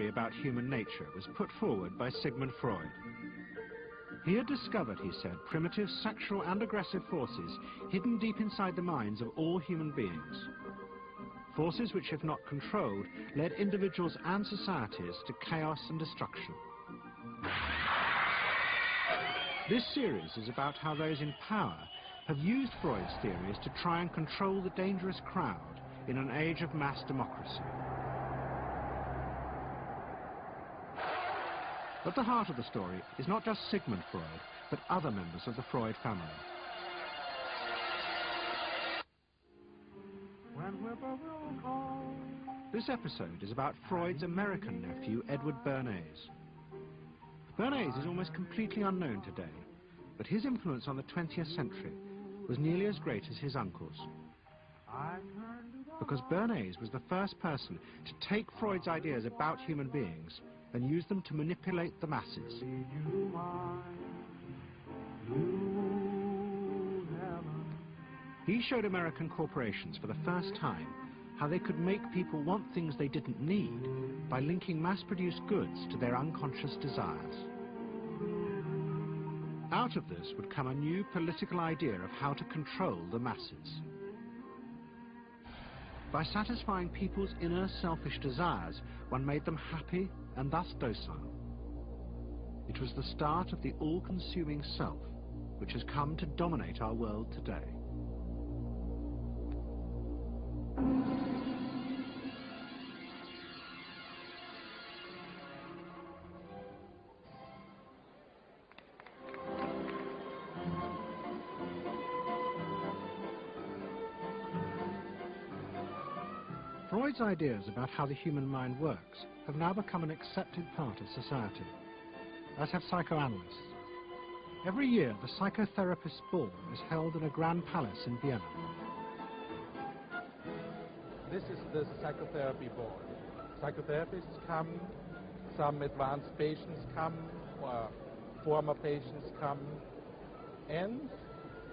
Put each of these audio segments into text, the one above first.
theory about human nature was put forward by Sigmund Freud. He had discovered, he said, primitive sexual and aggressive forces hidden deep inside the minds of all human beings. Forces which, if not controlled, led individuals and societies to chaos and destruction. This series is about how those in power have used Freud's theories to try and control the dangerous crowd in an age of mass democracy. At the heart of the story is not just Sigmund Freud, but other members of the Freud family. This episode is about Freud's American nephew, Edward Bernays. Bernays is almost completely unknown today, but his influence on the 20th century was nearly as great as his uncle's. Because Bernays was the first person to take Freud's ideas about human beings and use them to manipulate the masses. He showed American corporations for the first time how they could make people want things they didn't need by linking mass-produced goods to their unconscious desires. Out of this would come a new political idea of how to control the masses. By satisfying people's inner selfish desires, one made them happy and thus docile. It was the start of the all-consuming self, which has come to dominate our world today. Freud's ideas about how the human mind works have now become an accepted part of society, as have psychoanalysts. Every year, the psychotherapist's ball is held in a grand palace in Vienna. This is the psychotherapy ball. Psychotherapists come, some advanced patients come, or former patients come, and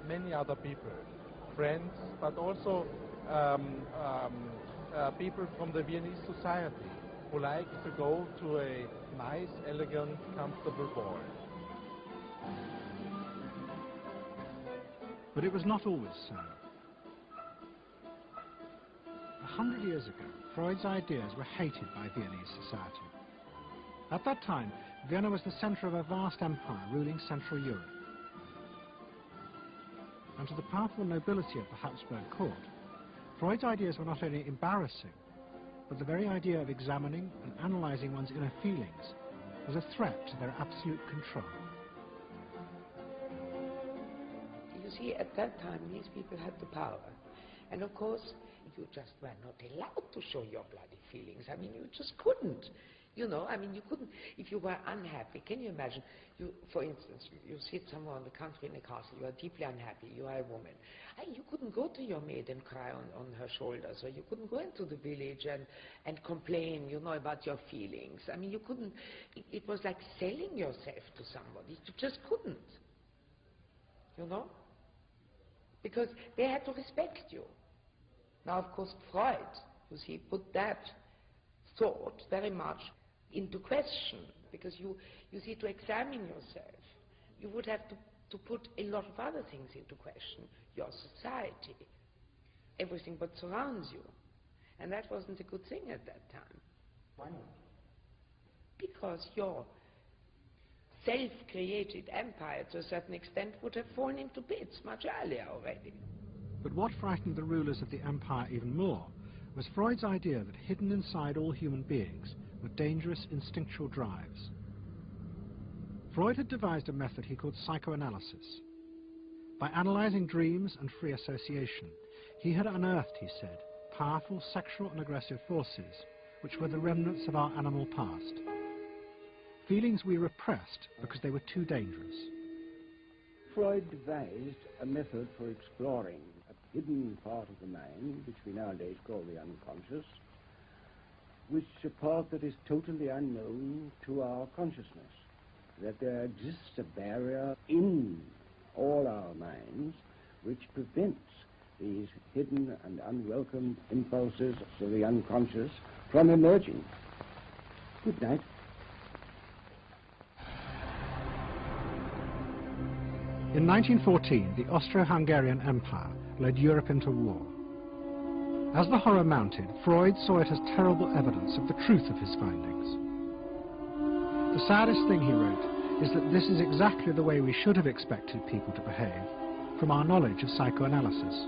many other people, friends, but also people from the Viennese society who like to go to a nice, elegant, comfortable ball. But it was not always so. 100 years ago, Freud's ideas were hated by Viennese society. At that time, Vienna was the center of a vast empire ruling Central Europe. And to the powerful nobility of the Habsburg court, Freud's ideas were not only embarrassing, but the very idea of examining and analyzing one's inner feelings was a threat to their absolute control. You see, at that time, these people had the power. And of course, you just were not allowed to show your bloody feelings. I mean, you just couldn't. You know, I mean, you couldn't, if you were unhappy. Can you imagine, you, for instance, you sit somewhere in the country in a castle, you are deeply unhappy, you are a woman. You couldn't go to your maid and cry on her shoulders, or you couldn't go into the village and complain, you know, about your feelings. I mean, you couldn't, it was like selling yourself to somebody. You just couldn't, you know, because they had to respect you. Now, of course, Freud, you see, put that thought very much into question, because you see, to examine yourself, you would have to put a lot of other things into question. Your society, everything what surrounds you. And that wasn't a good thing at that time. Why not? Because your self-created empire, to a certain extent, would have fallen into bits much earlier already. But what frightened the rulers of the empire even more was Freud's idea that hidden inside all human beings were dangerous instinctual drives. Freud had devised a method he called psychoanalysis. By analyzing dreams and free association, he had unearthed, he said, powerful sexual and aggressive forces which were the remnants of our animal past. Feelings we repressed because they were too dangerous. Freud devised a method for exploring a hidden part of the mind, which we nowadays call the unconscious, which is a part that is totally unknown to our consciousness, that there exists a barrier in all our minds which prevents these hidden and unwelcome impulses of the unconscious from emerging. Good night. In 1914, the Austro-Hungarian Empire led Europe into war. As the horror mounted, Freud saw it as terrible evidence of the truth of his findings. The saddest thing, he wrote, is that this is exactly the way we should have expected people to behave, from our knowledge of psychoanalysis.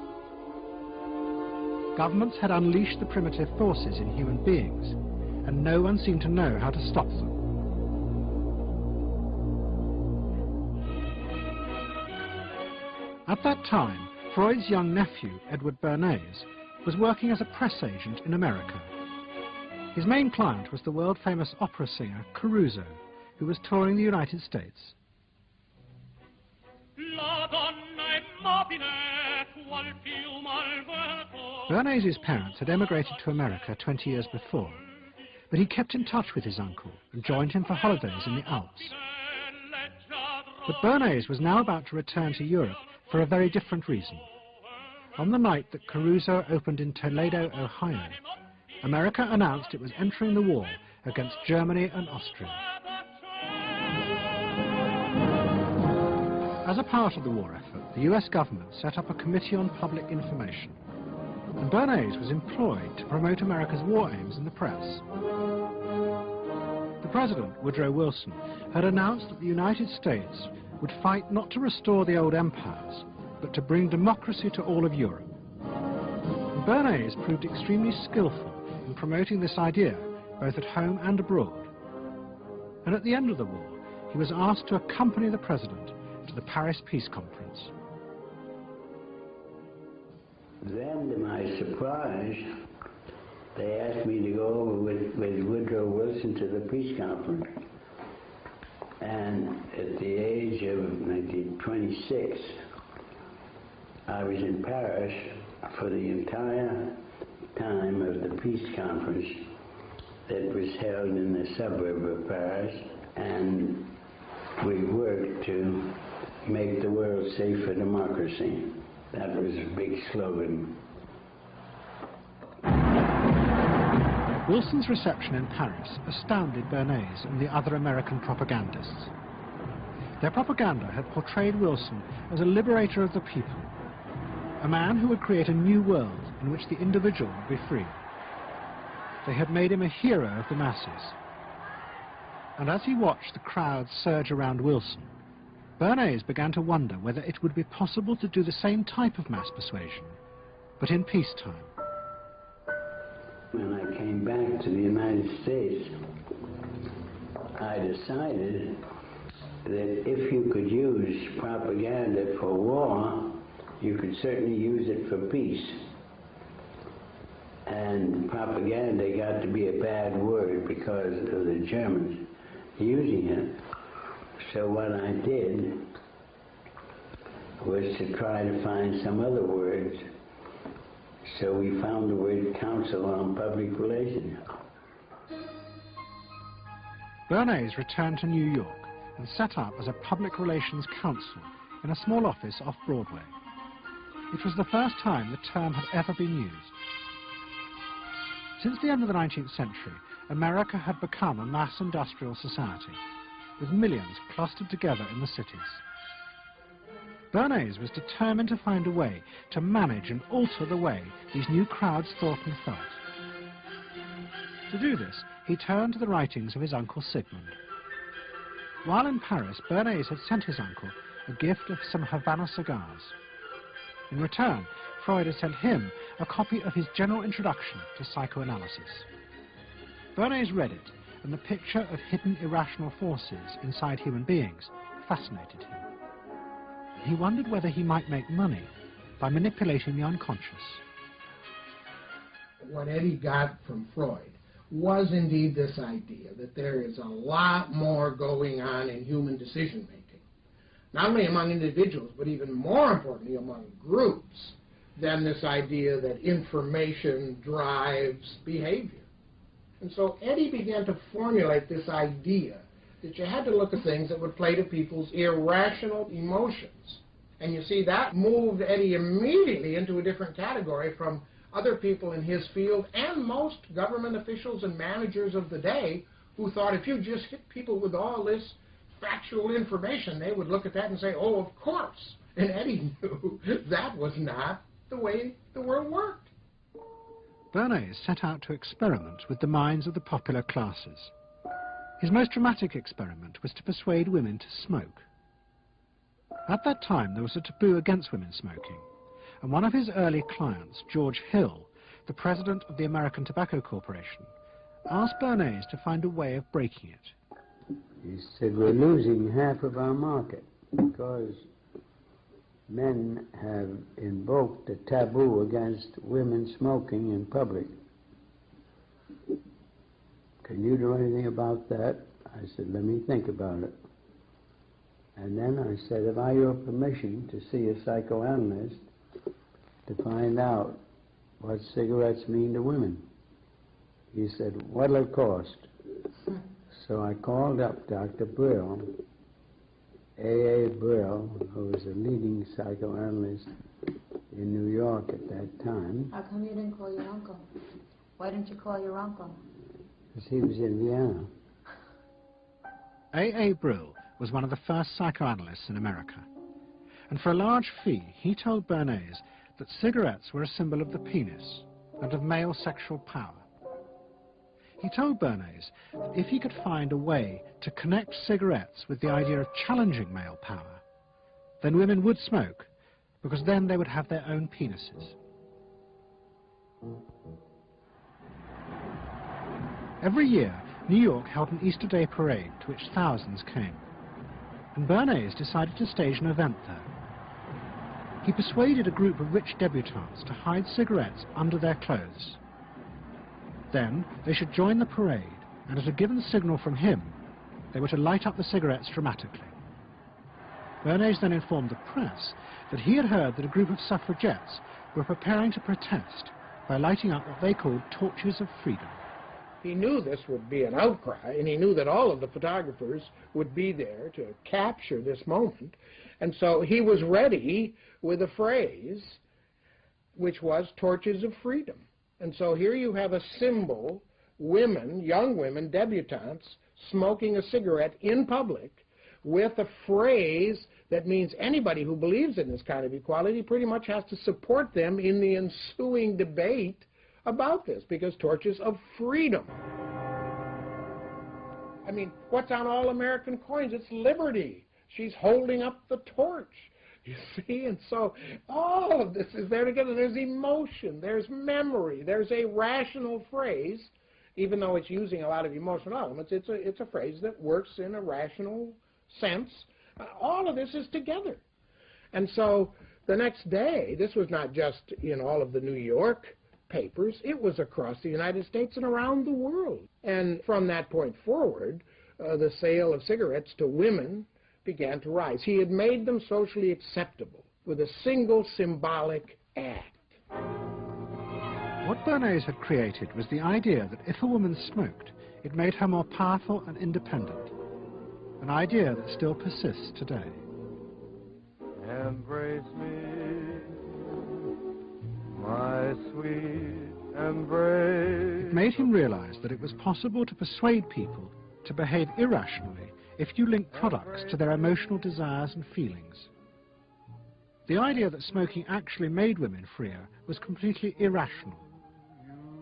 Governments had unleashed the primitive forces in human beings, and no one seemed to know how to stop them. At that time, Freud's young nephew, Edward Bernays, was working as a press agent in America. His main client was the world-famous opera singer Caruso, who was touring the United States. Bernays' parents had emigrated to America 20 years before, but he kept in touch with his uncle and joined him for holidays in the Alps. But Bernays was now about to return to Europe for a very different reason. On the night that Caruso opened in Toledo, Ohio, America announced it was entering the war against Germany and Austria. As a part of the war effort, the US government set up a Committee on Public Information, and Bernays was employed to promote America's war aims in the press. The President, Woodrow Wilson, had announced that the United States would fight not to restore the old empires, but to bring democracy to all of Europe. And Bernays proved extremely skillful in promoting this idea, both at home and abroad. And at the end of the war, he was asked to accompany the President to the Paris Peace Conference. Then, to my surprise, they asked me to go over with Woodrow Wilson to the peace conference. And at the age of 26, I was in Paris for the entire time of the peace conference that was held in the suburb of Paris, and we worked to make the world safe for democracy. That was a big slogan. Wilson's reception in Paris astounded Bernays and the other American propagandists. Their propaganda had portrayed Wilson as a liberator of the people, a man who would create a new world in which the individual would be free. They had made him a hero of the masses. And as he watched the crowds surge around Wilson, Bernays began to wonder whether it would be possible to do the same type of mass persuasion, but in peacetime. When I came back to the United States, I decided that if you could use propaganda for war, you could certainly use it for peace. And propaganda got to be a bad word because of the Germans using it. So what I did was to try to find some other words. So we found the word Council on Public Relations. Bernays returned to New York and set up as a public relations counsel in a small office off Broadway. It was the first time the term had ever been used. Since the end of the 19th century, America had become a mass industrial society, with millions clustered together in the cities. Bernays was determined to find a way to manage and alter the way these new crowds thought and felt. To do this, he turned to the writings of his uncle Sigmund. While in Paris, Bernays had sent his uncle a gift of some Havana cigars. In return, Freud had sent him a copy of his General Introduction to Psychoanalysis. Bernays read it, and the picture of hidden irrational forces inside human beings fascinated him. He wondered whether he might make money by manipulating the unconscious. What Eddie got from Freud was indeed this idea that there is a lot more going on in human decision-making, not only among individuals, but even more importantly among groups, than this idea that information drives behavior. And so Eddie began to formulate this idea that you had to look at things that would play to people's irrational emotions. And you see, that moved Eddie immediately into a different category from other people in his field and most government officials and managers of the day who thought if you just hit people with all this factual information, they would look at that and say, oh, of course. And Eddie knew that was not the way the world worked. Bernays set out to experiment with the minds of the popular classes. His most dramatic experiment was to persuade women to smoke. At that time, there was a taboo against women smoking, and one of his early clients, George Hill, the president of the American Tobacco Corporation, asked Bernays to find a way of breaking it. He said, we're losing half of our market because men have invoked a taboo against women smoking in public. Can you do anything about that? I said, let me think about it. And then I said, have I your permission to see a psychoanalyst to find out what cigarettes mean to women? He said, what'll it cost? So I called up Dr. Brill, A.A. Brill, who was a leading psychoanalyst in New York at that time. How come you didn't call your uncle? Why didn't you call your uncle? Because he was in Vienna. A.A. Brill was one of the first psychoanalysts in America. And for a large fee, he told Bernays that cigarettes were a symbol of the penis and of male sexual power. He told Bernays that if he could find a way to connect cigarettes with the idea of challenging male power, then women would smoke, because then they would have their own penises. Every year, New York held an Easter Day parade to which thousands came, and Bernays decided to stage an event there. He persuaded a group of rich debutantes to hide cigarettes under their clothes. Then they should join the parade, and at a given signal from him, they were to light up the cigarettes dramatically. Bernays then informed the press that he had heard that a group of suffragettes were preparing to protest by lighting up what they called torches of freedom. He knew this would be an outcry, and he knew that all of the photographers would be there to capture this moment. And so he was ready with a phrase, which was torches of freedom. And so here you have a symbol, women, young women, debutantes, smoking a cigarette in public with a phrase that means anybody who believes in this kind of equality pretty much has to support them in the ensuing debate about this, because torches of freedom. I mean, what's on all American coins? It's liberty. She's holding up the torch, you see? And so all of this is there together. There's emotion, there's memory, there's a rational phrase, even though it's using a lot of emotional elements. It's a phrase that works in a rational sense. All of this is together. And so the next day, this was not just in all of the New York papers, it was across the United States and around the world. And from that point forward, the sale of cigarettes to women began to rise. He had made them socially acceptable with a single symbolic act. What Bernays had created was the idea that if a woman smoked, it made her more powerful and independent, an idea that still persists today. Embrace me, my sweet embrace. It made him realize that it was possible to persuade people to behave irrationally if you link products to their emotional desires and feelings. The idea that smoking actually made women freer was completely irrational,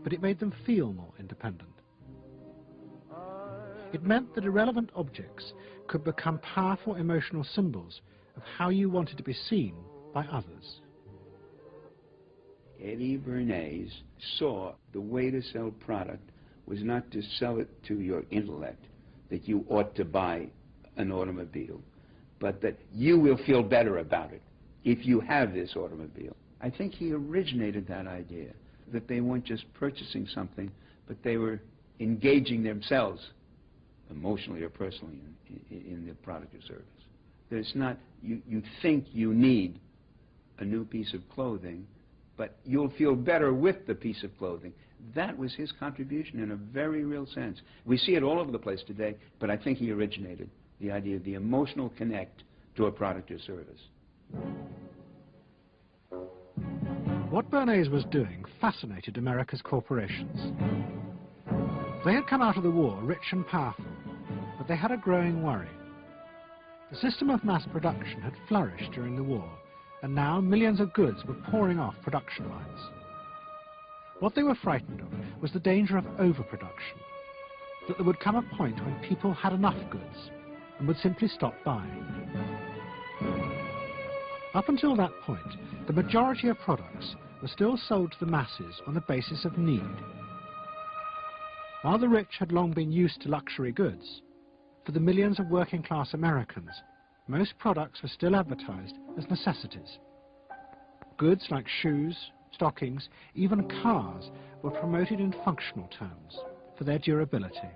but it made them feel more independent. It meant that irrelevant objects could become powerful emotional symbols of how you wanted to be seen by others. Eddie Bernays saw the way to sell product was not to sell it to your intellect, that you ought to buy an automobile, but that you will feel better about it if you have this automobile. I think he originated that idea, that they weren't just purchasing something, but they were engaging themselves emotionally or personally in the product or service. That it's not, you think you need a new piece of clothing, but you'll feel better with the piece of clothing. That was his contribution in a very real sense. We see it all over the place today, but I think he originated the idea of the emotional connect to a product or service. What Bernays was doing fascinated America's corporations. They had come out of the war rich and powerful, but they had a growing worry. The system of mass production had flourished during the war, and now millions of goods were pouring off production lines. What they were frightened of was the danger of overproduction, that there would come a point when people had enough goods and would simply stop buying. Up until that point, the majority of products were still sold to the masses on the basis of need. While the rich had long been used to luxury goods, for the millions of working-class Americans, most products were still advertised as necessities. Goods like shoes, stockings, even cars were promoted in functional terms for their durability.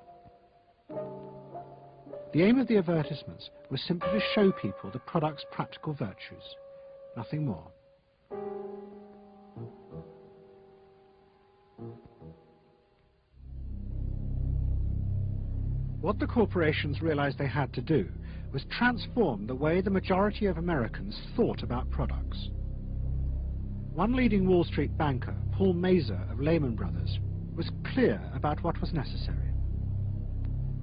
The aim of the advertisements was simply to show people the product's practical virtues, nothing more. What the corporations realized they had to do was transform the way the majority of Americans thought about products. One leading Wall Street banker, Paul Mazur of Lehman Brothers, was clear about what was necessary.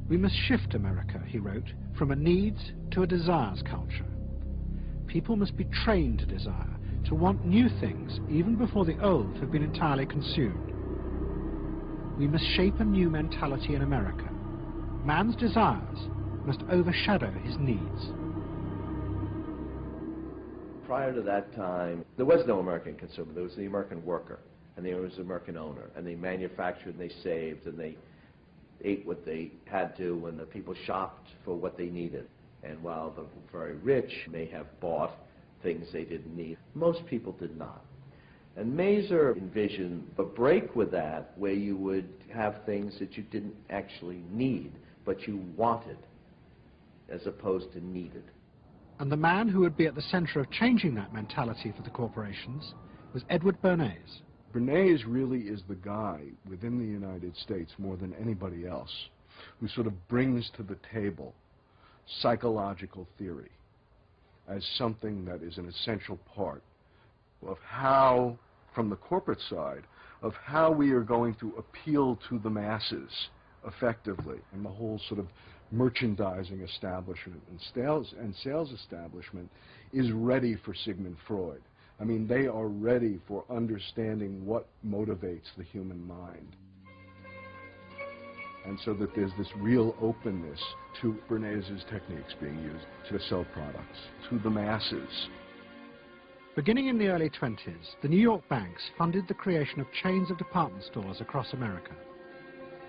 "We must shift America," he wrote, "from a needs to a desires culture. People must be trained to desire, to want new things even before the old have been entirely consumed. We must shape a new mentality in America. Man's desires must overshadow his needs." Prior to that time, there was no American consumer. There was the American worker, and there was the American owner, and they manufactured and they saved and they ate what they had to, and the people shopped for what they needed. And while the very rich may have bought things they didn't need, most people did not. And Mazur envisioned a break with that, where you would have things that you didn't actually need, but you wanted, as opposed to needed. And the man who would be at the center of changing that mentality for the corporations was Edward Bernays. Bernays really is the guy within the United States, more than anybody else, who sort of brings to the table psychological theory as something that is an essential part of how, from the corporate side, of how we are going to appeal to the masses effectively. And the whole sort of merchandising establishment and sales establishment is ready for Sigmund Freud. I mean, they are ready for understanding what motivates the human mind. And so that there's this real openness to Bernays' techniques being used to sell products to the masses. Beginning in the early 20s, the New York banks funded the creation of chains of department stores across America.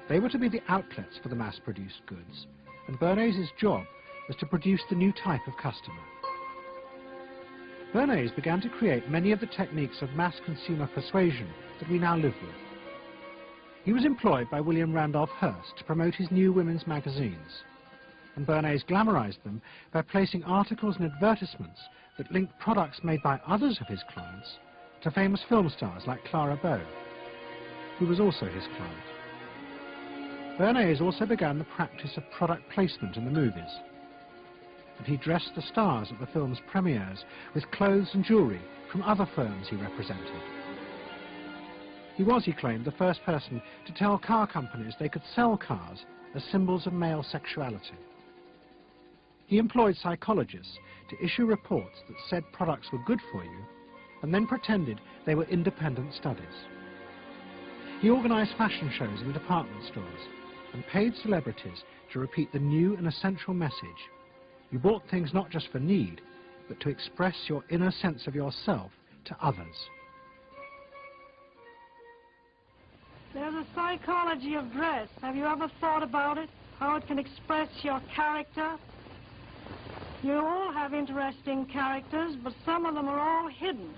They were to be the outlets for the mass-produced goods, and Bernays' job was to produce the new type of customer. Bernays began to create many of the techniques of mass consumer persuasion that we now live with. He was employed by William Randolph Hearst to promote his new women's magazines, and Bernays glamorized them by placing articles and advertisements that linked products made by others of his clients to famous film stars like Clara Bow, who was also his client. Bernays also began the practice of product placement in the movies, and he dressed the stars at the film's premieres with clothes and jewelry from other firms he represented. He was, he claimed, the first person to tell car companies they could sell cars as symbols of male sexuality. He employed psychologists to issue reports that said products were good for you, and then pretended they were independent studies. He organized fashion shows in the department stores and paid celebrities to repeat the new and essential message: you bought things not just for need, but to express your inner sense of yourself to others. There's a psychology of dress. Have you ever thought about it? How it can express your character? You all have interesting characters, but some of them are all hidden.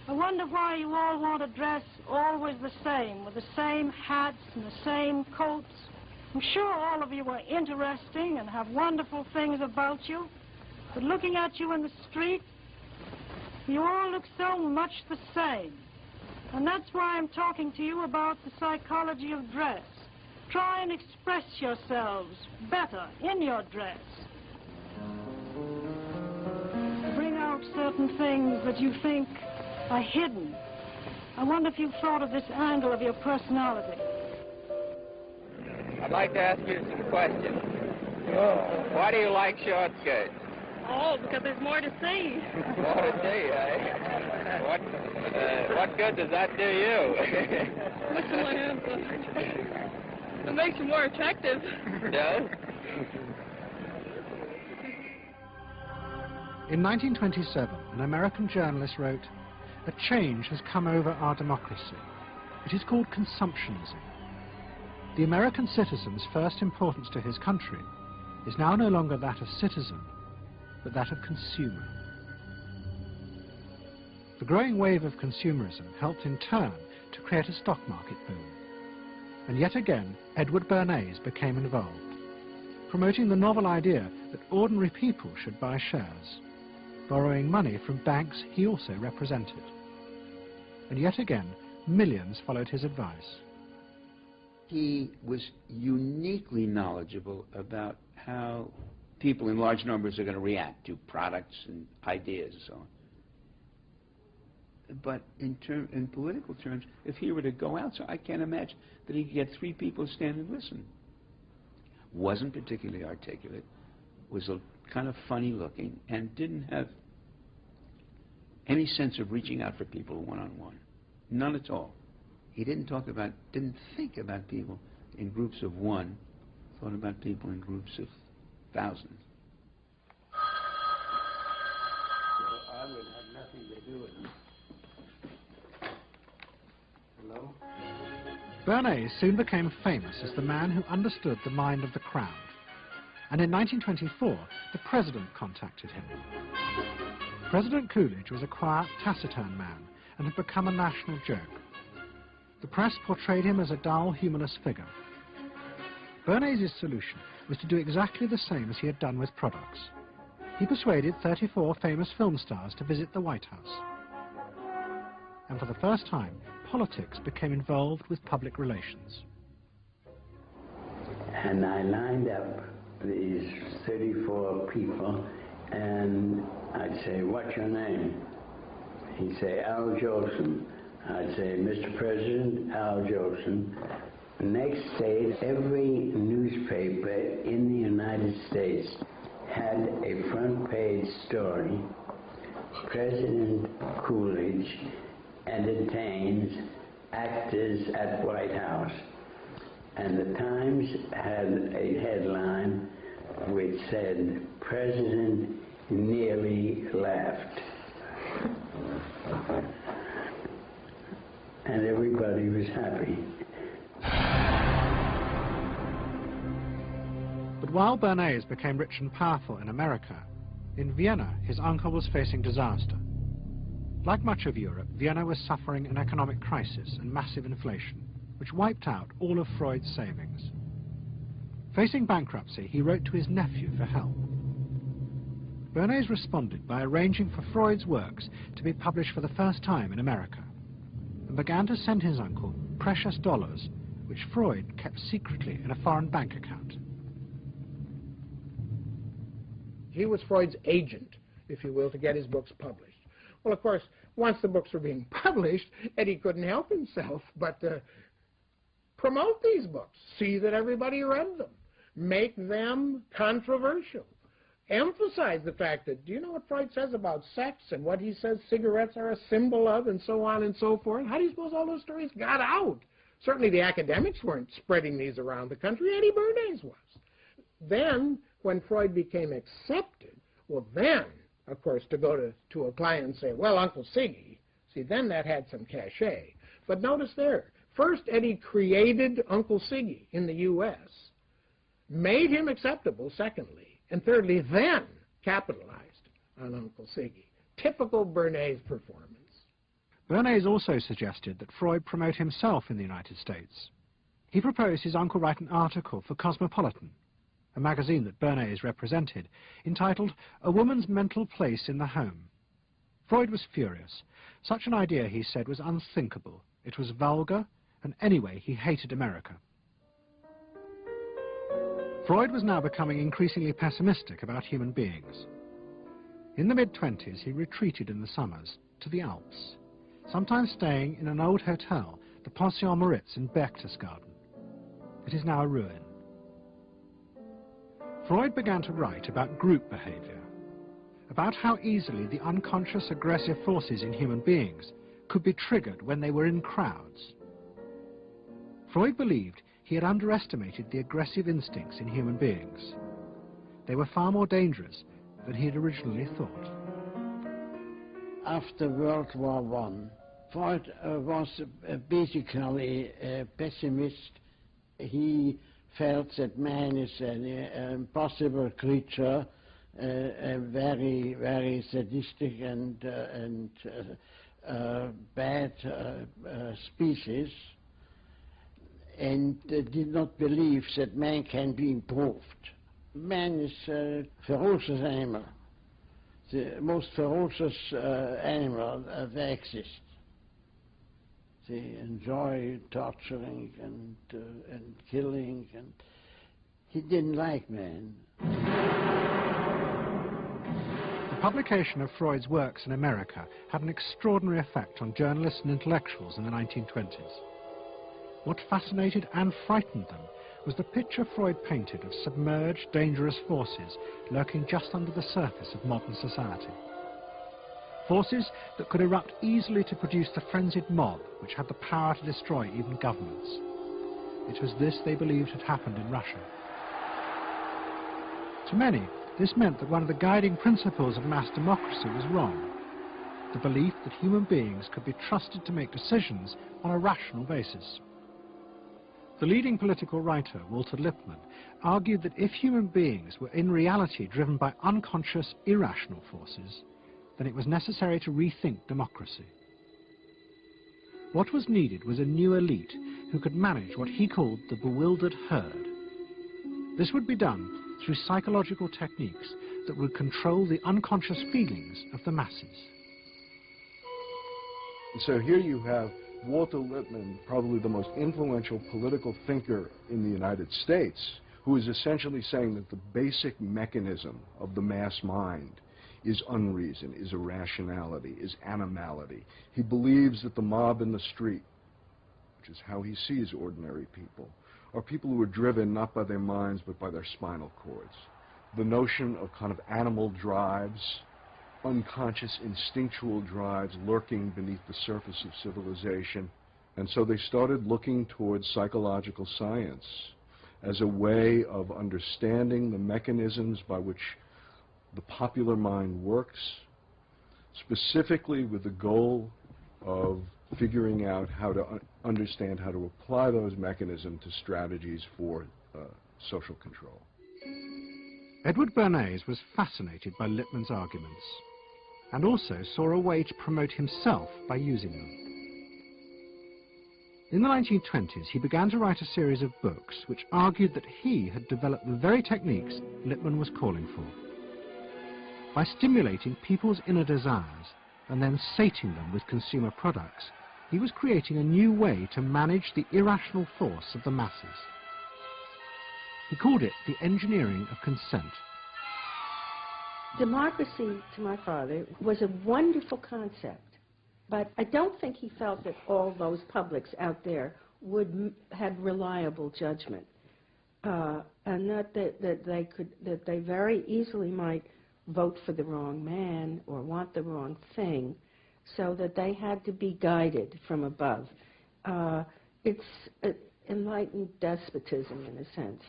I wonder why you all want to dress always the same, with the same hats and the same coats. I'm sure all of you are interesting and have wonderful things about you, but looking at you in the street, you all look so much the same. And that's why I'm talking to you about the psychology of dress. Try and express yourselves better in your dress. Bring out certain things that you think are hidden. I wonder if you've thought of this angle of your personality. I'd like to ask you some questions. Why do you like short skirts? Oh, because there's more to see. More to see, eh? What good does that do you? It makes you more attractive. No? In 1927, an American journalist wrote, "A change has come over our democracy. It is called consumptionism. The American citizen's first importance to his country is now no longer that of citizen, but that of consumer." The growing wave of consumerism helped in turn to create a stock market boom. And yet again, Edward Bernays became involved, promoting the novel idea that ordinary people should buy shares, borrowing money from banks he also represented. And yet again, millions followed his advice. He was uniquely knowledgeable about how people in large numbers are going to react to products and ideas and so on. But in political terms, if he were to go out, so I can't imagine that he could get 3 people to stand and listen. Wasn't particularly articulate, was a kind of funny looking, and didn't have any sense of reaching out for people one-on-one. None at all. He didn't think about people in groups of one, thought about people in groups of thousands. So I will have nothing to do with it. Hello? Bernays soon became famous as the man who understood the mind of the crowd. And in 1924, the president contacted him. President Coolidge was a quiet, taciturn man and had become a national joke. The press portrayed him as a dull, humorless figure. Bernays' solution was to do exactly the same as he had done with products. He persuaded 34 famous film stars to visit the White House. And for the first time, politics became involved with public relations. And I lined up these 34 people, and I'd say, "What's your name?" He'd say, "Al Jolson." I'd say, "Mr. President, Al Jolson." Next day, every newspaper in the United States had a front page story. President Coolidge entertains actors at White House. And the Times had a headline which said, "President nearly laughed." And everybody was happy. But while Bernays became rich and powerful in America, in Vienna his uncle was facing disaster. Like much of Europe, Vienna was suffering an economic crisis and massive inflation, which wiped out all of Freud's savings. Facing bankruptcy, he wrote to his nephew for help. Bernays responded by arranging for Freud's works to be published for the first time in America, and began to send his uncle precious dollars, which Freud kept secretly in a foreign bank account. He was Freud's agent, if you will, to get his books published. Well, of course, once the books were being published, Eddie couldn't help himself but promote these books, see that everybody read them, make them controversial, emphasize the fact that, do you know what Freud says about sex and what he says cigarettes are a symbol of and so on and so forth? How do you suppose all those stories got out? Certainly the academics weren't spreading these around the country. Eddie Bernays was. Then, when Freud became accepted, well then, of course, to go to a client and say, "Well, Uncle Siggy," see, then that had some cachet. But notice there, first Eddie created Uncle Siggy in the U.S., made him acceptable, secondly, and thirdly, then capitalized on Uncle Siggy. Typical Bernays performance. Bernays also suggested that Freud promote himself in the United States. He proposed his uncle write an article for Cosmopolitan, a magazine that Bernays represented, entitled "A Woman's Mental Place in the Home." Freud was furious. Such an idea, he said, was unthinkable. It was vulgar, and anyway, he hated America. Freud was now becoming increasingly pessimistic about human beings. In the mid-20s, he retreated in the summers to the Alps, sometimes staying in an old hotel, the Pension Moritz in Berchtesgaden. It is now a ruin. Freud began to write about group behavior, about how easily the unconscious aggressive forces in human beings could be triggered when they were in crowds. Freud believed he had underestimated the aggressive instincts in human beings. They were far more dangerous than he had originally thought. After World War I, Freud was basically a pessimist. He felt that man is an impossible creature, a very, very sadistic and bad species, and did not believe that man can be improved. Man is a ferocious animal, the most ferocious animal that exists. They enjoy torturing and killing, and he didn't like man. The publication of Freud's works in America had an extraordinary effect on journalists and intellectuals in the 1920s. What fascinated and frightened them was the picture Freud painted of submerged, dangerous forces lurking just under the surface of modern society. Forces that could erupt easily to produce the frenzied mob which had the power to destroy even governments. It was this they believed had happened in Russia. To many, this meant that one of the guiding principles of mass democracy was wrong. The belief that human beings could be trusted to make decisions on a rational basis. The leading political writer, Walter Lippmann, argued that if human beings were in reality driven by unconscious, irrational forces, then it was necessary to rethink democracy. What was needed was a new elite who could manage what he called the bewildered herd. This would be done through psychological techniques that would control the unconscious feelings of the masses. So here you have Walter Lippmann, probably the most influential political thinker in the United States, who is essentially saying that the basic mechanism of the mass mind is unreason, is irrationality, is animality. He believes that the mob in the street, which is how he sees ordinary people, are people who are driven not by their minds but by their spinal cords. The notion of kind of animal drives, unconscious instinctual drives lurking beneath the surface of civilization. And so they started looking towards psychological science as a way of understanding the mechanisms by which the popular mind works, specifically with the goal of figuring out how to understand how to apply those mechanisms to strategies for social control. Edward Bernays was fascinated by Lippmann's arguments and also saw a way to promote himself by using them. In the 1920s, he began to write a series of books which argued that he had developed the very techniques Lippmann was calling for. By stimulating people's inner desires and then sating them with consumer products, he was creating a new way to manage the irrational force of the masses. He called it the engineering of consent. Democracy, to my father, was a wonderful concept, but I don't think he felt that all those publics out there would have reliable judgment, and not that they very easily might vote for the wrong man or want the wrong thing, so that they had to be guided from above. It's enlightened despotism in a sense.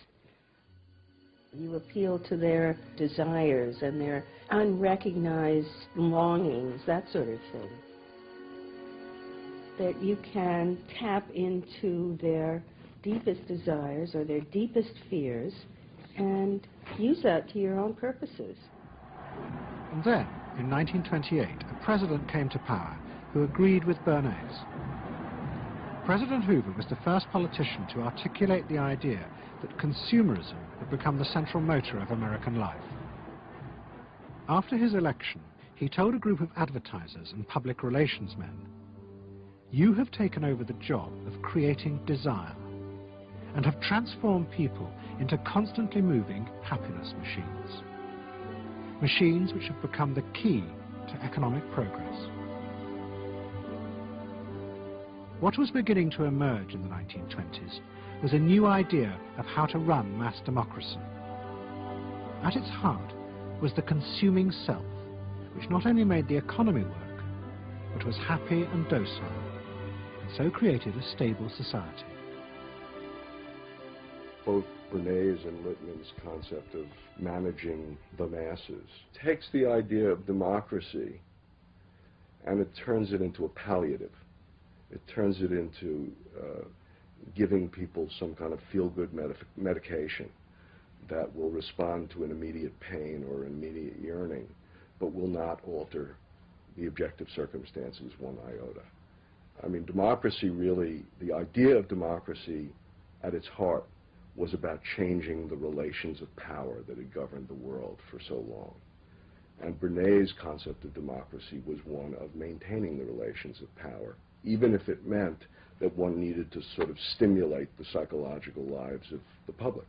You appeal to their desires and their unrecognized longings, that sort of thing. That you can tap into their deepest desires or their deepest fears and use that to your own purposes. And then, in 1928, a president came to power who agreed with Bernays. President Hoover was the first politician to articulate the idea that consumerism had become the central motor of American life. After his election, he told a group of advertisers and public relations men, "You have taken over the job of creating desire and have transformed people into constantly moving happiness machines. Machines which have become the key to economic progress." What was beginning to emerge in the 1920s was a new idea of how to run mass democracy. At its heart was the consuming self, which not only made the economy work, but was happy and docile, and so created a stable society. Both Bernays and Littman's concept of managing the masses takes the idea of democracy and it turns it into a palliative. It turns it into giving people some kind of feel-good medication that will respond to an immediate pain or an immediate yearning, but will not alter the objective circumstances one iota. I mean, democracy really, the idea of democracy at its heart was about changing the relations of power that had governed the world for so long. And Bernays' concept of democracy was one of maintaining the relations of power, even if it meant that one needed to sort of stimulate the psychological lives of the public.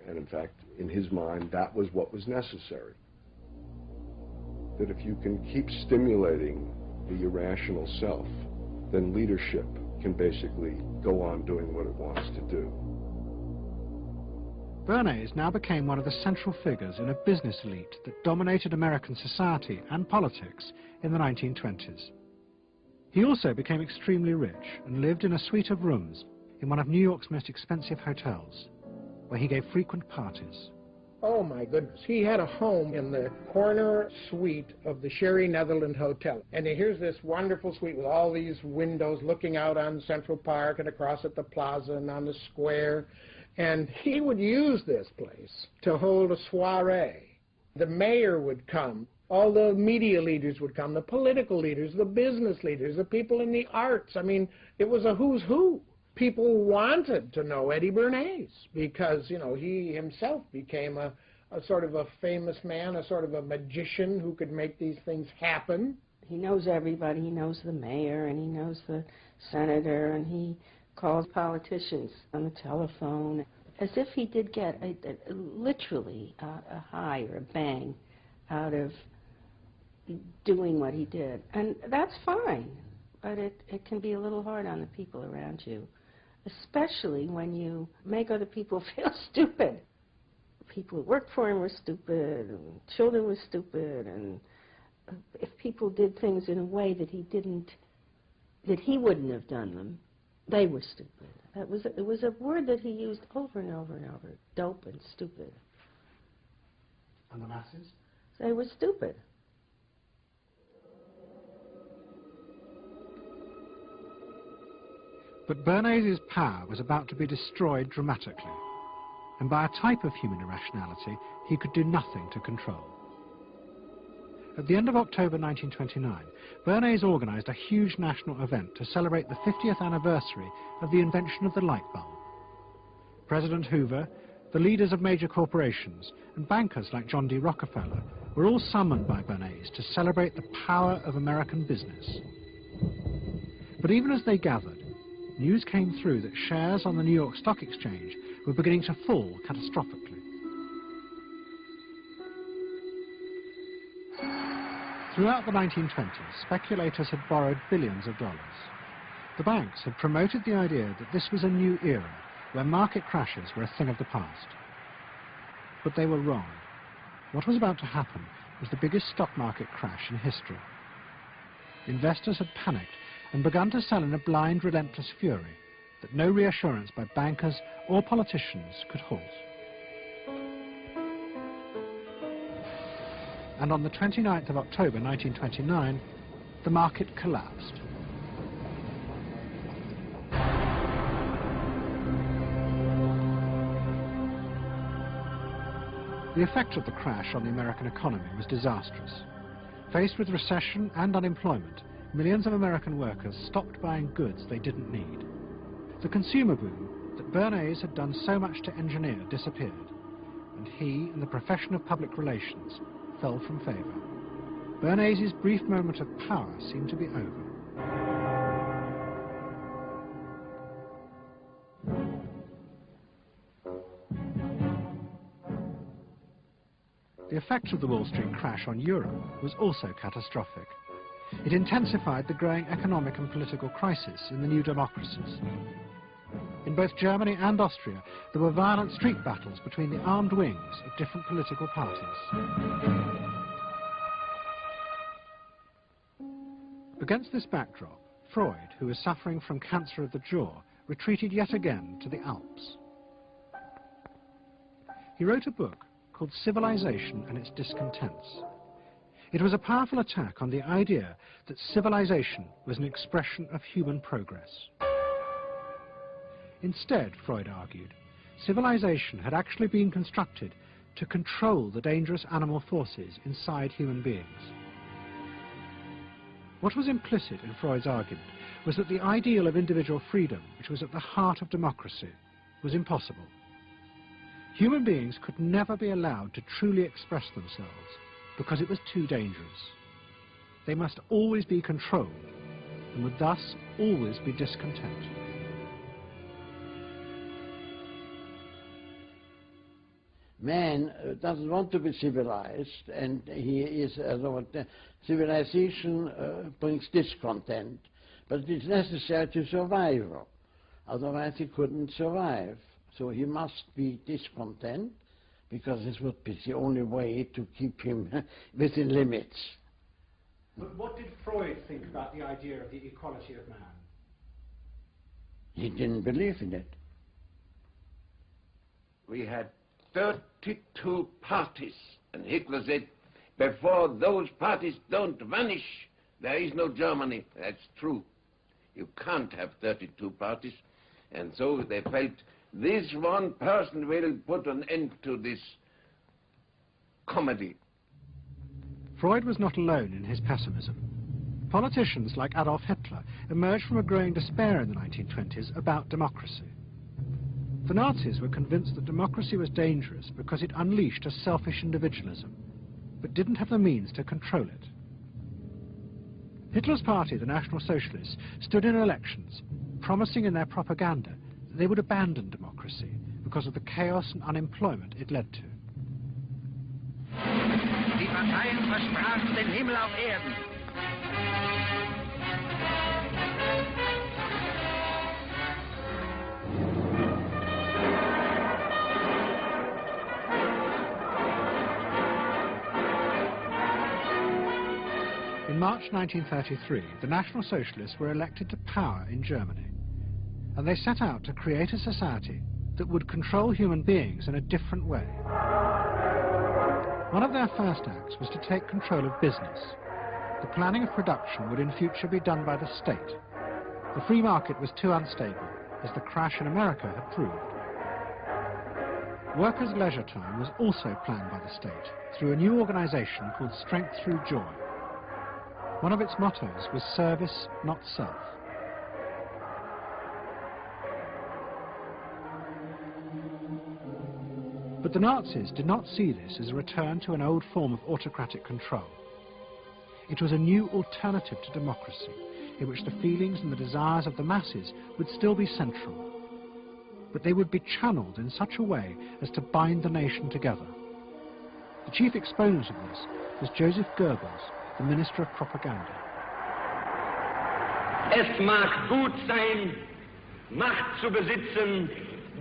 And in fact, in his mind, that was what was necessary. That if you can keep stimulating the irrational self, then leadership can basically go on doing what it wants to do. Bernays now became one of the central figures in a business elite that dominated American society and politics in the 1920s. He also became extremely rich and lived in a suite of rooms in one of New York's most expensive hotels, where he gave frequent parties. Oh my goodness, he had a home in the corner suite of the Sherry Netherland Hotel. And here's this wonderful suite with all these windows looking out on Central Park and across at the plaza and on the square. And he would use this place to hold a soiree. The mayor would come, all the media leaders would come, the political leaders, the business leaders, the people in the arts. I mean, it was a who's who. People wanted to know Eddie Bernays because, you know, he himself became a sort of a famous man, a sort of a magician who could make these things happen. He knows everybody. He knows the mayor and he knows the senator, and he calls politicians on the telephone, as if he did get literally a high or a bang out of doing what he did. And that's fine, but it can be a little hard on the people around you, especially when you make other people feel stupid. People who worked for him were stupid, and children were stupid, and if people did things in a way that he wouldn't have done them, they were stupid. It was a word that he used over and over and over, dope and stupid. And the masses? They were stupid. But Bernays' power was about to be destroyed dramatically, and by a type of human irrationality he could do nothing to control. At the end of October 1929, Bernays organized a huge national event to celebrate the 50th anniversary of the invention of the light bulb. President Hoover, the leaders of major corporations, and bankers like John D. Rockefeller were all summoned by Bernays to celebrate the power of American business. But even as they gathered, news came through that shares on the New York Stock Exchange were beginning to fall catastrophically. Throughout the 1920s, speculators had borrowed billions of dollars. The banks had promoted the idea that this was a new era, where market crashes were a thing of the past. But they were wrong. What was about to happen was the biggest stock market crash in history. Investors had panicked and begun to sell in a blind, relentless fury that no reassurance by bankers or politicians could halt. And on the 29th of October 1929, the market collapsed. The effect of the crash on the American economy was disastrous. Faced with recession and unemployment, millions of American workers stopped buying goods they didn't need. The consumer boom that Bernays had done so much to engineer disappeared, and he and the profession of public relations fell from favor. Bernays' brief moment of power seemed to be over. The effect of the Wall Street crash on Europe was also catastrophic. It intensified the growing economic and political crisis in the new democracies. In both Germany and Austria, there were violent street battles between the armed wings of different political parties. Against this backdrop, Freud, who was suffering from cancer of the jaw, retreated yet again to the Alps. He wrote a book called Civilization and Its Discontents. It was a powerful attack on the idea that civilization was an expression of human progress. Instead, Freud argued, civilization had actually been constructed to control the dangerous animal forces inside human beings. What was implicit in Freud's argument was that the ideal of individual freedom, which was at the heart of democracy, was impossible. Human beings could never be allowed to truly express themselves because it was too dangerous. They must always be controlled and would thus always be discontent. Man doesn't want to be civilized, and he is, civilization brings discontent, but it is necessary to survival. Otherwise he couldn't survive. So he must be discontent, because this would be the only way to keep him within limits. But what did Freud think about the idea of the equality of man? He didn't believe in it. We had 32 parties, and Hitler said, before those parties don't vanish, there is no Germany. That's true. You can't have 32 parties. And so they felt, this one person will put an end to this comedy. Freud was not alone in his pessimism. Politicians like Adolf Hitler emerged from a growing despair in the 1920s about democracy. The Nazis were convinced that democracy was dangerous because it unleashed a selfish individualism, but didn't have the means to control it. Hitler's party, the National Socialists, stood in elections, promising in their propaganda that they would abandon democracy because of the chaos and unemployment it led to. Die Parteien versprachen den Himmel auf Erden. In March 1933, the National Socialists were elected to power in Germany, and they set out to create a society that would control human beings in a different way. One of their first acts was to take control of business. The planning of production would in future be done by the state. The free market was too unstable, as the crash in America had proved. Workers' leisure time was also planned by the state through a new organization called Strength Through Joy. One of its mottos was service, not self. But the Nazis did not see this as a return to an old form of autocratic control. It was a new alternative to democracy, in which the feelings and the desires of the masses would still be central, but they would be channeled in such a way as to bind the nation together. The chief exponent of this was Joseph Goebbels, the Minister of Propaganda. Es mag gut sein, Macht zu besitzen,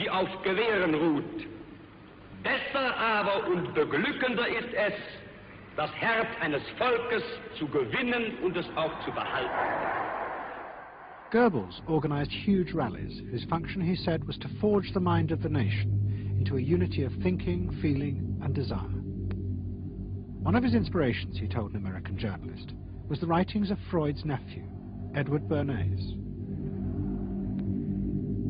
die auf Gewehren ruht. Besser aber und beglückender ist es, das Herz eines Volkes zu gewinnen und es auch zu behalten. Goebbels organized huge rallies whose function, he said, was to forge the mind of the nation into a unity of thinking, feeling and desire. One of his inspirations, he told an American journalist, was the writings of Freud's nephew, Edward Bernays.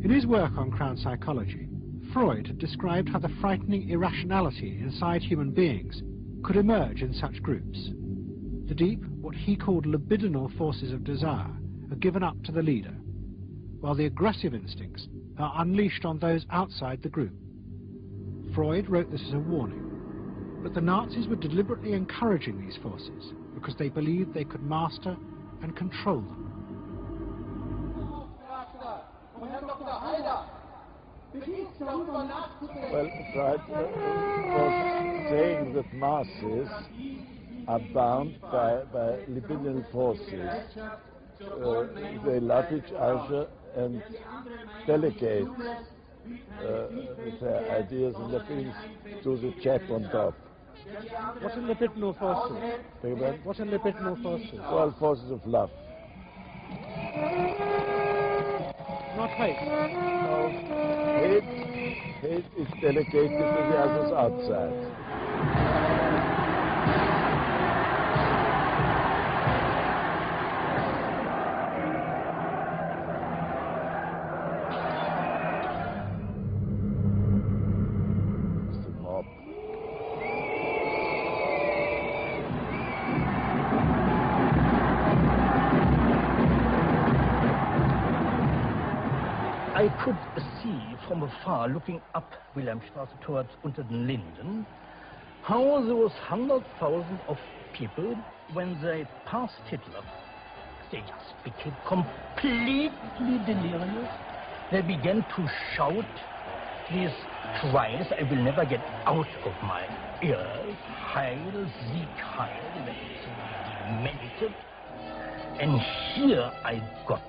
In his work on Crown Psychology, Freud had described how the frightening irrationality inside human beings could emerge in such groups. The deep, what he called libidinal forces of desire, are given up to the leader, while the aggressive instincts are unleashed on those outside the group. Freud wrote this as a warning, but the Nazis were deliberately encouraging these forces because they believed they could master and control them. Well, Freud was saying that masses are bound by libidinal forces. They love each other and delegate their ideas and their feelings to the chap on top. What are libidinal forces? What are libidinal forces? Well, forces of love. Not hate? No. Hate is delegated to the others outside. I could see from afar, looking up Wilhelmstraße towards Unter den Linden, how those 100,000 of people, when they passed Hitler, they just became completely delirious. They began to shout these cries I will never get out of my ears. Heil, Sieg, Heil. They demented. And here I got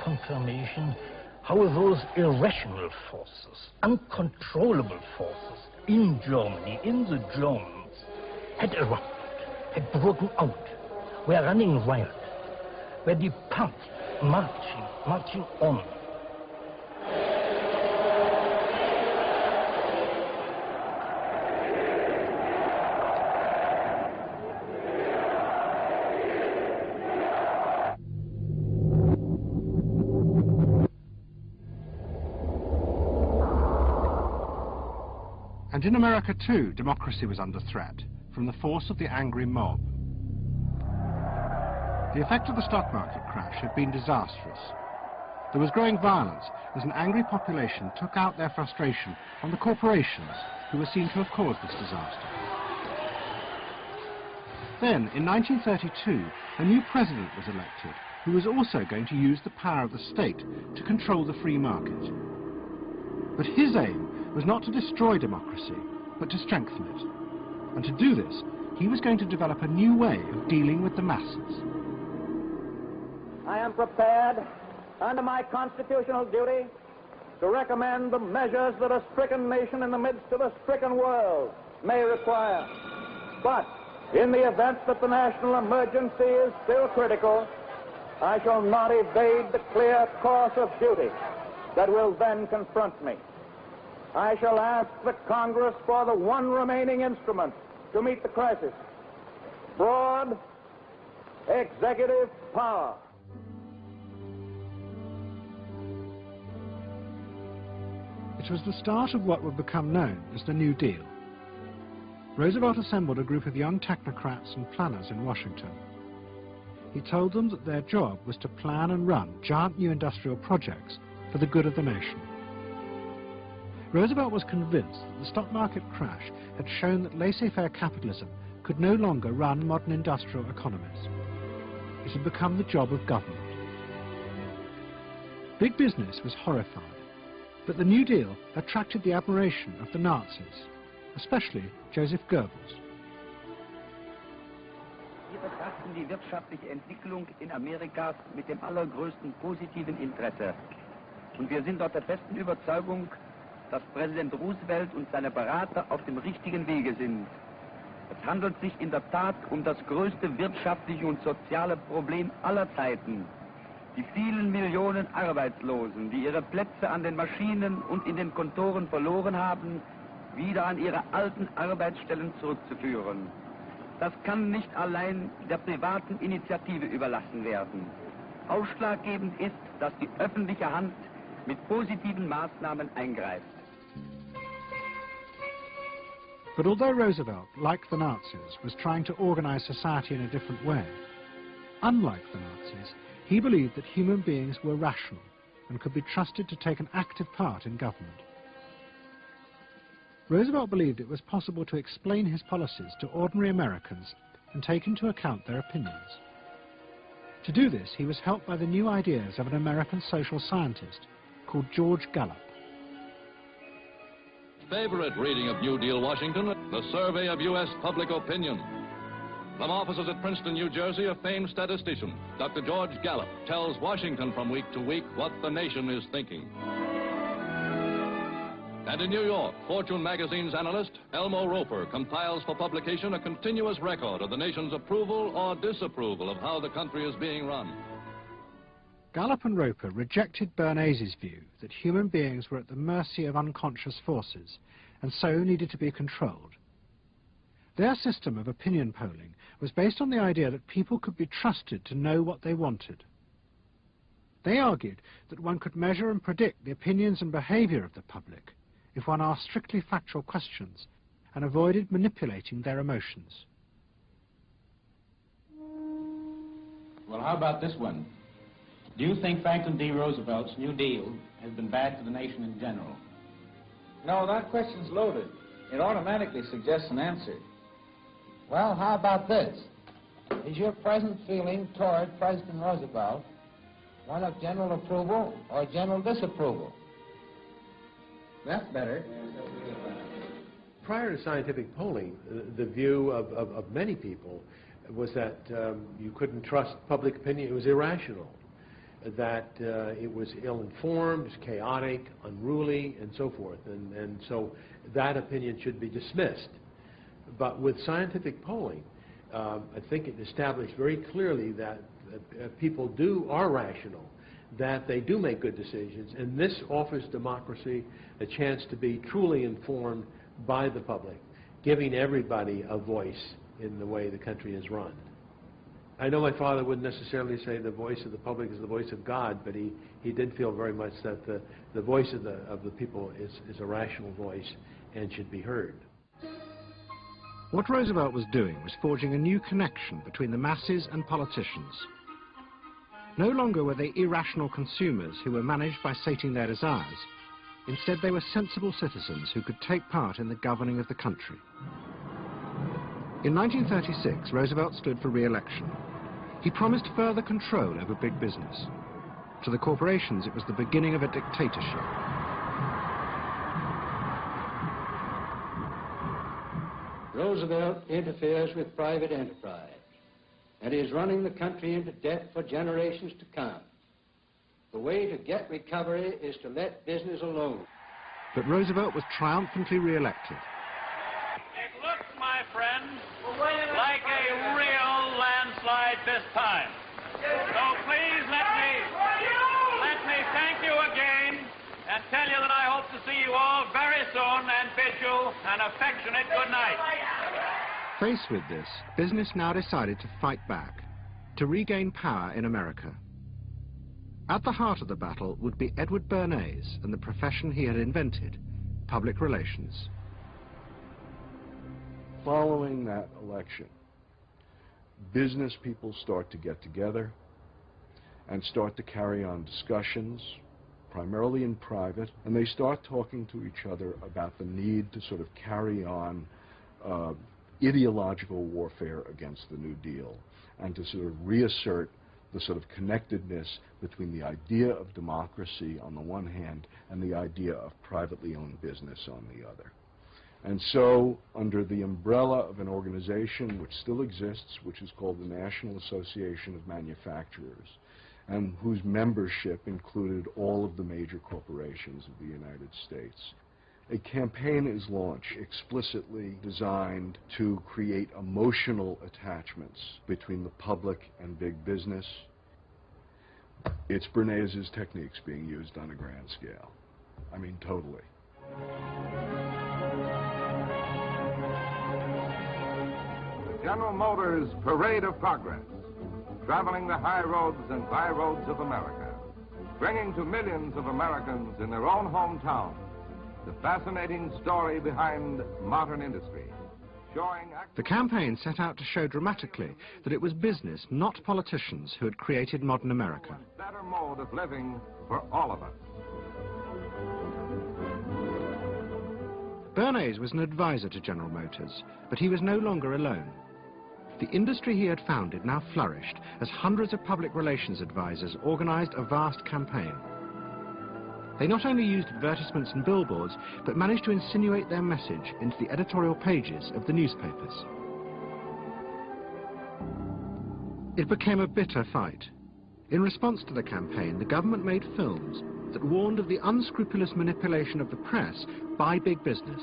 confirmation how those irrational forces, uncontrollable forces in Germany, in the Germans, had erupted, had broken out, were running riot, were departing, marching on. And in America too, democracy was under threat from the force of the angry mob. The effect of the stock market crash had been disastrous. There was growing violence as an angry population took out their frustration on the corporations who were seen to have caused this disaster. Then, in 1932, a new president was elected who was also going to use the power of the state to control the free market. But his aim was not to destroy democracy, but to strengthen it. And to do this, he was going to develop a new way of dealing with the masses. I am prepared, under my constitutional duty, to recommend the measures that a stricken nation in the midst of a stricken world may require. But in the event that the national emergency is still critical, I shall not evade the clear course of duty that will then confront me. I shall ask the Congress for the one remaining instrument to meet the crisis: broad executive power. It was the start of what would become known as the New Deal. Roosevelt assembled a group of young technocrats and planners in Washington. He told them that their job was to plan and run giant new industrial projects for the good of the nation. Roosevelt was convinced that the stock market crash had shown that laissez-faire capitalism could no longer run modern industrial economies. It had become the job of government. Big business was horrified, but the New Deal attracted the admiration of the Nazis, especially Joseph Goebbels. Wir betrachten die wirtschaftliche Entwicklung in Amerika mit dem allergrößten positiven Interesse. Und wir sind dort der festen Überzeugung, dass Präsident Roosevelt und seine Berater auf dem richtigen Wege sind. Es handelt sich in der Tat um das größte wirtschaftliche und soziale Problem aller Zeiten. Die vielen Millionen Arbeitslosen, die ihre Plätze an den Maschinen und in den Kontoren verloren haben, wieder an ihre alten Arbeitsstellen zurückzuführen. Das kann nicht allein der privaten Initiative überlassen werden. Ausschlaggebend ist, dass die öffentliche Hand mit positiven Maßnahmen eingreift. But although Roosevelt, like the Nazis, was trying to organize society in a different way, unlike the Nazis, he believed that human beings were rational and could be trusted to take an active part in government. Roosevelt believed it was possible to explain his policies to ordinary Americans and take into account their opinions. To do this, he was helped by the new ideas of an American social scientist called George Gallup. Favorite reading of New Deal Washington, the survey of U.S. public opinion. From offices at Princeton, New Jersey, a famed statistician, Dr. George Gallup, tells Washington from week to week what the nation is thinking. And in New York, Fortune magazine's analyst, Elmo Roper, compiles for publication a continuous record of the nation's approval or disapproval of how the country is being run. Gallup and Roper rejected Bernays' view that human beings were at the mercy of unconscious forces and so needed to be controlled. Their system of opinion polling was based on the idea that people could be trusted to know what they wanted. They argued that one could measure and predict the opinions and behavior of the public if one asked strictly factual questions and avoided manipulating their emotions. Well, how about this one? Do you think Franklin D. Roosevelt's New Deal has been bad for the nation in general? No, that question's loaded. It automatically suggests an answer. Well, how about this? Is your present feeling toward President Roosevelt one of general approval or general disapproval? That's better. Prior to scientific polling, the view of many people was that you couldn't trust public opinion. It was irrational, that it was ill-informed, chaotic, unruly, and so forth. And so that opinion should be dismissed. But with scientific polling, I think it established very clearly that people are rational, that they do make good decisions, and this offers democracy a chance to be truly informed by the public, giving everybody a voice in the way the country is run. I know my father wouldn't necessarily say the voice of the public is the voice of God, but he did feel very much that the voice of the people is a rational voice and should be heard. What Roosevelt was doing was forging a new connection between the masses and politicians. No longer were they irrational consumers who were managed by sating their desires. Instead, they were sensible citizens who could take part in the governing of the country. In 1936, Roosevelt stood for re-election. He promised further control over big business. To the corporations, it was the beginning of a dictatorship. Roosevelt interferes with private enterprise and is running the country into debt for generations to come. The way to get recovery is to let business alone. But Roosevelt was triumphantly re-elected. It looks, my friend, like a real landslide this time. So please let me thank you again and tell you that I hope to see you all very soon and bid you an affectionate good night. Faced with this, business now decided to fight back, to regain power in America. At the heart of the battle would be Edward Bernays and the profession he had invented, public relations. Following that election, business people start to get together and start to carry on discussions, primarily in private, and they start talking to each other about the need to sort of carry on ideological warfare against the New Deal and to sort of reassert the sort of connectedness between the idea of democracy on the one hand and the idea of privately owned business on the other. And so, under the umbrella of an organization which still exists, which is called the National Association of Manufacturers, and whose membership included all of the major corporations of the United States, a campaign is launched explicitly designed to create emotional attachments between the public and big business. It's Bernays' techniques being used on a grand scale. I mean, totally. The General Motors Parade of Progress, traveling the high roads and byroads of America, bringing to millions of Americans in their own hometown the fascinating story behind modern industry, showing... The campaign set out to show dramatically that it was business, not politicians, who had created modern America. Better mode of living for all of us. Bernays was an advisor to General Motors, but he was no longer alone. The industry he had founded now flourished as hundreds of public relations advisors organized a vast campaign. They not only used advertisements and billboards, but managed to insinuate their message into the editorial pages of the newspapers. It became a bitter fight. In response to the campaign, the government made films that warned of the unscrupulous manipulation of the press by big business.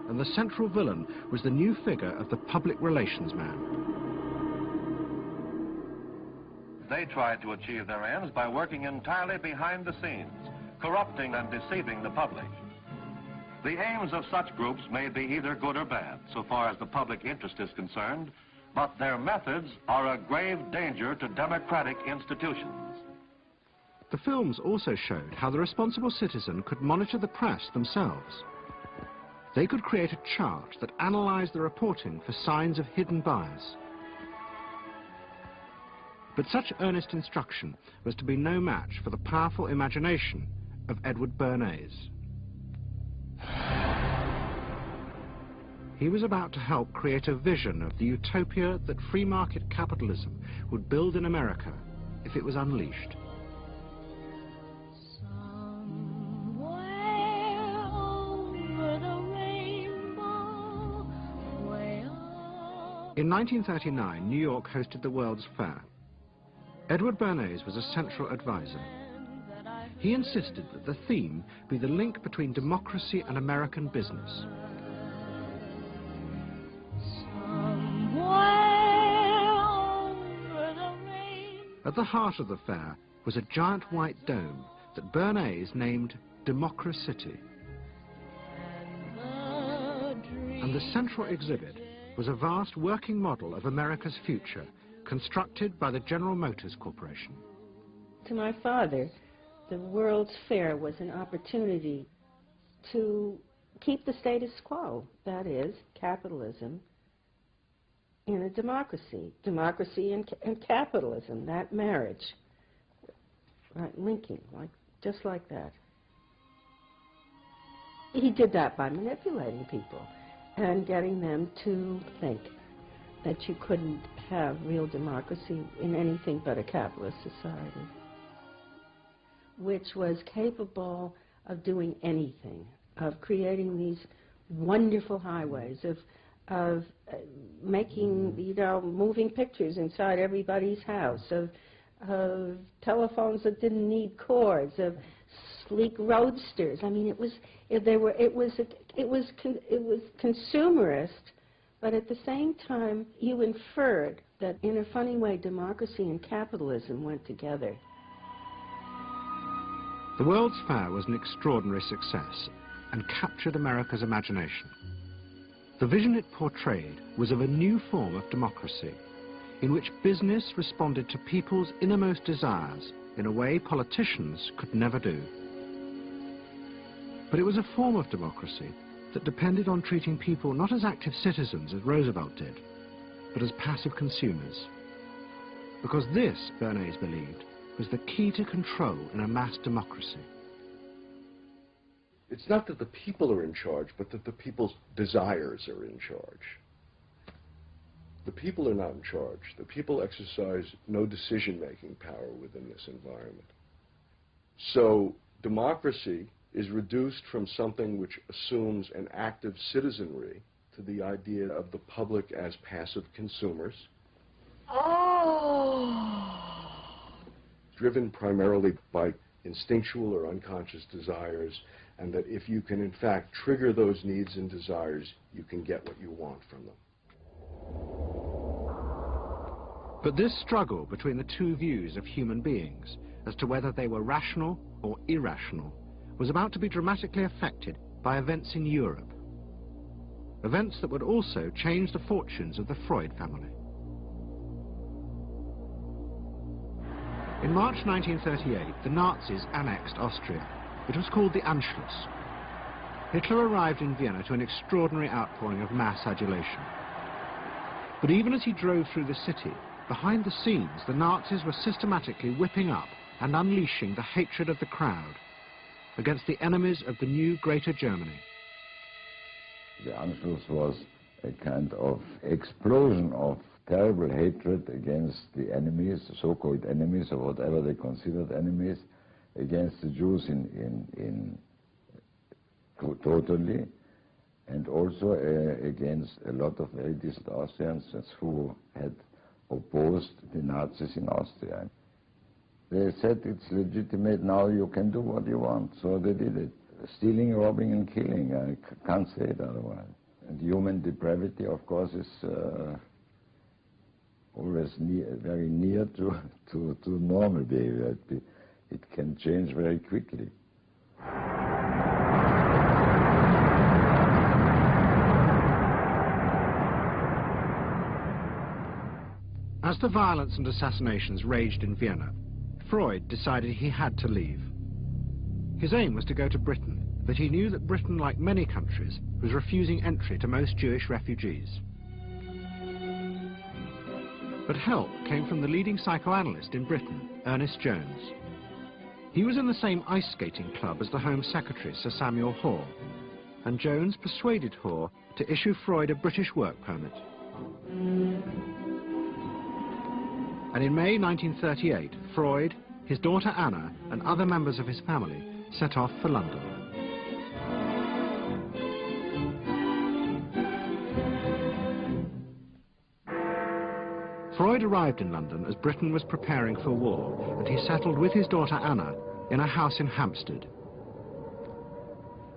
And the central villain was the new figure of the public relations man. They tried to achieve their ends by working entirely behind the scenes, corrupting and deceiving the public. The aims of such groups may be either good or bad, so far as the public interest is concerned, but their methods are a grave danger to democratic institutions. The films also showed how the responsible citizen could monitor the press themselves. They could create a chart that analyzed the reporting for signs of hidden bias. But such earnest instruction was to be no match for the powerful imagination of Edward Bernays. He was about to help create a vision of the utopia that free market capitalism would build in America if it was unleashed. In 1939, New York hosted the World's Fair. Edward Bernays was a central advisor. He insisted that the theme be the link between democracy and American business. At the heart of the fair was a giant white dome that Bernays named Democracity. And the central exhibit was a vast working model of America's future, constructed by the General Motors Corporation. To my father, the World's Fair was an opportunity to keep the status quo, that is, capitalism in a democracy. Democracy and capitalism, that marriage, right, linking, just like that. He did that by manipulating people and getting them to think that you couldn't have real democracy in anything but a capitalist society, which was capable of doing anything, of creating these wonderful highways, of making, moving pictures inside everybody's house, of telephones that didn't need cords, of sleek roadsters. I mean, it was consumerist, but at the same time, you inferred that in a funny way, democracy and capitalism went together. The World's Fair was an extraordinary success and captured America's imagination. The vision it portrayed was of a new form of democracy, in which business responded to people's innermost desires in a way politicians could never do. But it was a form of democracy that depended on treating people not as active citizens, as Roosevelt did, but as passive consumers. Because this, Bernays believed, was the key to control in a mass democracy. It's not that the people are in charge, but that the people's desires are in charge. The people are not in charge. The people exercise no decision-making power within this environment. So democracy is reduced from something which assumes an active citizenry to the idea of the public as passive consumers. Driven primarily by instinctual or unconscious desires, and that if you can in fact trigger those needs and desires, you can get what you want from them. But this struggle between the two views of human beings as to whether they were rational or irrational was about to be dramatically affected by events in Europe. Events that would also change the fortunes of the Freud family. In March 1938, the Nazis annexed Austria. It was called the Anschluss. Hitler arrived in Vienna to an extraordinary outpouring of mass adulation. But even as he drove through the city, behind the scenes, the Nazis were systematically whipping up and unleashing the hatred of the crowd against the enemies of the new Greater Germany. The Anschluss was a kind of explosion of terrible hatred against the enemies, so-called enemies, or whatever they considered enemies, against the Jews totally, and also against a lot of very distant Austrians who had opposed the Nazis in Austria. They said it's legitimate now, you can do what you want, so they did it. Stealing, robbing and killing, I can't say it otherwise. And human depravity, of course, is always very near to normal behavior. It can change very quickly. As the violence and assassinations raged in Vienna, Freud decided he had to leave. His aim was to go to Britain, but he knew that Britain, like many countries, was refusing entry to most Jewish refugees. But help came from the leading psychoanalyst in Britain, Ernest Jones. He was in the same ice skating club as the Home Secretary, Sir Samuel Hoare, and Jones persuaded Hoare to issue Freud a British work permit. And in May 1938, Freud, his daughter Anna, and other members of his family set off for London. Freud arrived in London as Britain was preparing for war, and he settled with his daughter Anna in a house in Hampstead.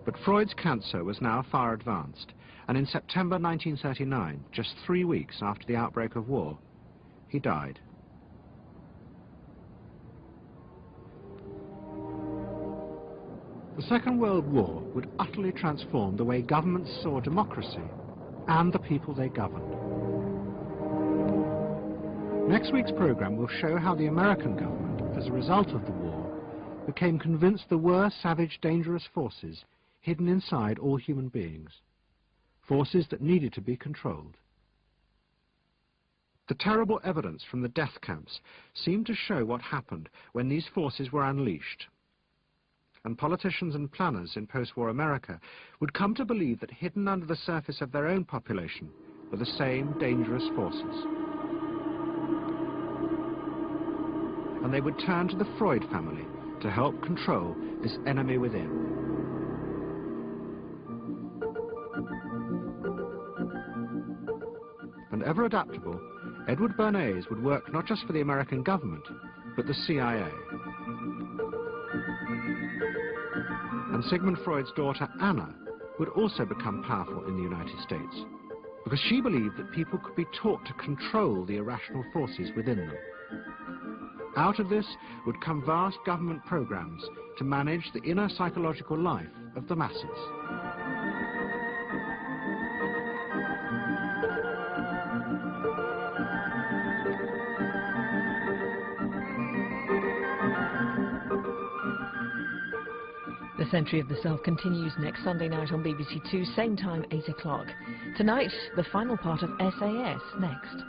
But Freud's cancer was now far advanced, and in September 1939, just 3 weeks after the outbreak of war, he died. The Second World War would utterly transform the way governments saw democracy and the people they governed. Next week's program will show how the American government, as a result of the war, became convinced there were savage, dangerous forces hidden inside all human beings, forces that needed to be controlled. The terrible evidence from the death camps seemed to show what happened when these forces were unleashed. And politicians and planners in post-war America would come to believe that hidden under the surface of their own population were the same dangerous forces. And they would turn to the Freud family to help control this enemy within. And ever adaptable, Edward Bernays would work not just for the American government, but the CIA. And Sigmund Freud's daughter, Anna, would also become powerful in the United States, because she believed that people could be taught to control the irrational forces within them. Out of this would come vast government programs to manage the inner psychological life of the masses. The Century of the Self continues next Sunday night on BBC Two, same time, 8 o'clock. Tonight, the final part of SAS next.